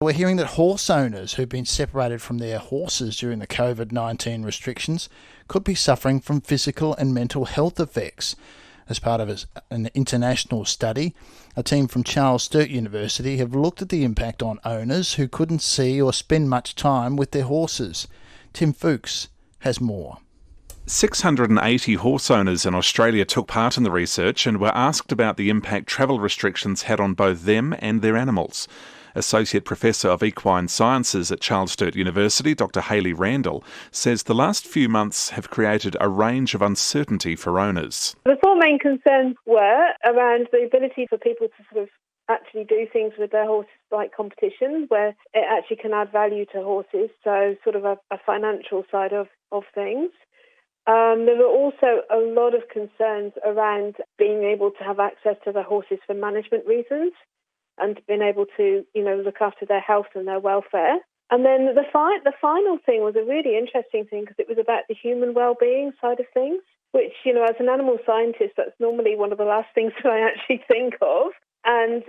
We're hearing that horse owners who've been separated from their horses during the COVID-19 restrictions could be suffering from physical and mental health effects. As part of an international study, a team from Charles Sturt University have looked at the impact on owners who couldn't see or spend much time with their horses. Tim Fooks has more. 680 horse owners in Australia took part in the research and were asked about the impact travel restrictions had on both them and their animals. Associate Professor of Equine Sciences at Charles Sturt University, Dr. Hayley Randall, says the last few months have created a range of uncertainty for owners. The four main concerns were around the ability for people to sort of actually do things with their horses like competition, where it actually can add value to horses, so sort of a financial side of things. There were also a lot of concerns around being able to have access to the horses for management reasons and being able to, look after their health and their welfare. And then the final thing was a really interesting thing because it was about the human well-being side of things, which, as an animal scientist, that's normally one of the last things that I actually think of. And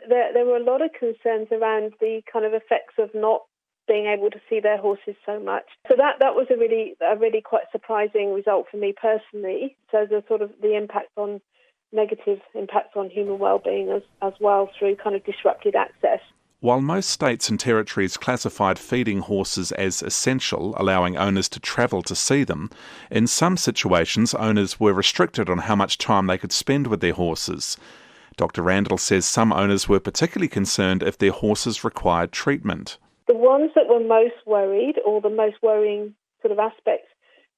there were a lot of concerns around the kind of effects of not being able to see their horses so much. So that was a really quite surprising result for me personally. So the sort of the negative impacts on human well-being as well through kind of disrupted access. While most states and territories classified feeding horses as essential, allowing owners to travel to see them, in some situations owners were restricted on how much time they could spend with their horses. Dr. Randall says some owners were particularly concerned if their horses required treatment. The ones that were most worried, or the most worrying sort of aspects,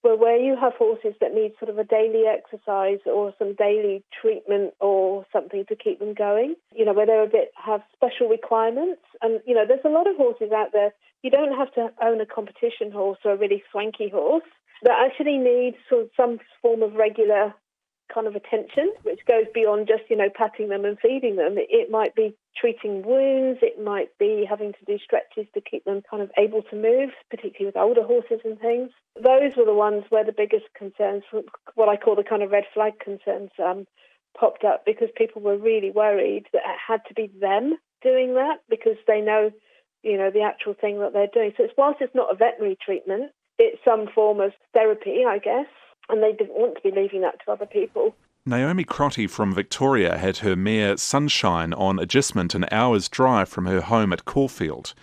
were where you have horses that need sort of a daily exercise or some daily treatment or something to keep them going, where they have special requirements. And, there's a lot of horses out there. You don't have to own a competition horse or a really swanky horse that actually needs sort of some form of regular kind of attention, which goes beyond just, patting them and feeding them. It might be treating wounds, it might be having to do stretches to keep them kind of able to move, particularly with older horses and things. Those were the ones where the biggest concerns, what I call the kind of red flag concerns, popped up because people were really worried that it had to be them doing that because they know, the actual thing that they're doing. So whilst it's not a veterinary treatment, it's some form of therapy, I guess. And they didn't want to be leaving that to other people. Naomi Crotty from Victoria had her mare Sunshine on agistment an hour's drive from her home at Caulfield.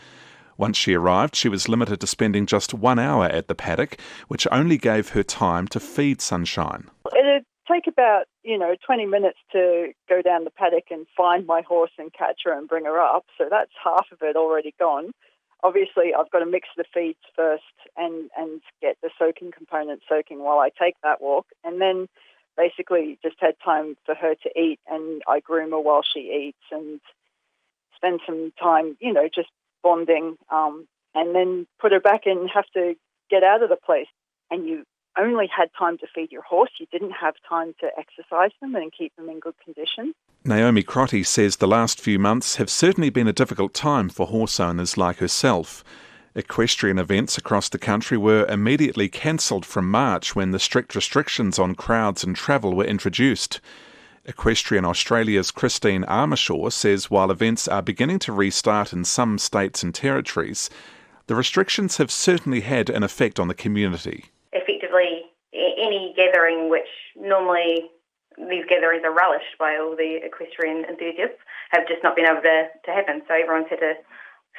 Once she arrived, she was limited to spending just 1 hour at the paddock, which only gave her time to feed Sunshine. It'd take about, 20 minutes to go down the paddock and find my horse and catch her and bring her up. So that's half of it already gone. Obviously, I've got to mix the feeds first and get the soaking component soaking while I take that walk. And then basically just had time for her to eat, and I groom her while she eats and spend some time, just bonding, and then put her back and have to get out of the place. And you only had time to feed your horse. You didn't have time to exercise them and keep them in good condition. Naomi Crotty says the last few months have certainly been a difficult time for horse owners like herself. Equestrian events across the country were immediately cancelled from March when the strict restrictions on crowds and travel were introduced. Equestrian Australia's Christine Armishaw says while events are beginning to restart in some states and territories, the restrictions have certainly had an effect on the community. Effectively, any gathering which normally these gatherings are relished by all the equestrian enthusiasts have just not been able to happen, so everyone's had to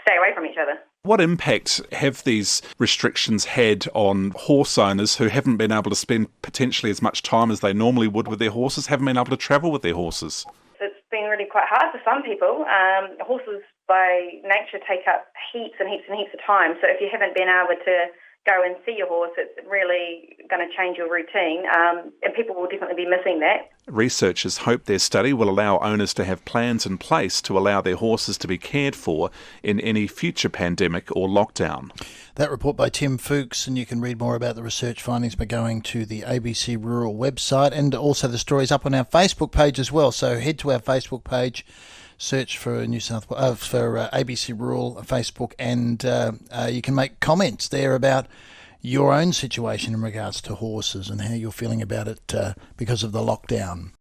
stay away from each other. What impact have these restrictions had on horse owners who haven't been able to spend potentially as much time as they normally would with their horses, haven't been able to travel with their horses? It's been really quite hard for some people. Horses by nature take up heaps and heaps and heaps of time, so if you haven't been able to go and see your horse, it's really going to change your routine, and people will definitely be missing that. Researchers hope their study will allow owners to have plans in place to allow their horses to be cared for in any future pandemic or lockdown. That report by Tim Fooks, and you can read more about the research findings by going to the ABC Rural website, and also the story's up on our Facebook page as well. So head to our Facebook page, search for ABC Rural Facebook, and you can make comments there about your own situation in regards to horses and how you're feeling about it because of the lockdown.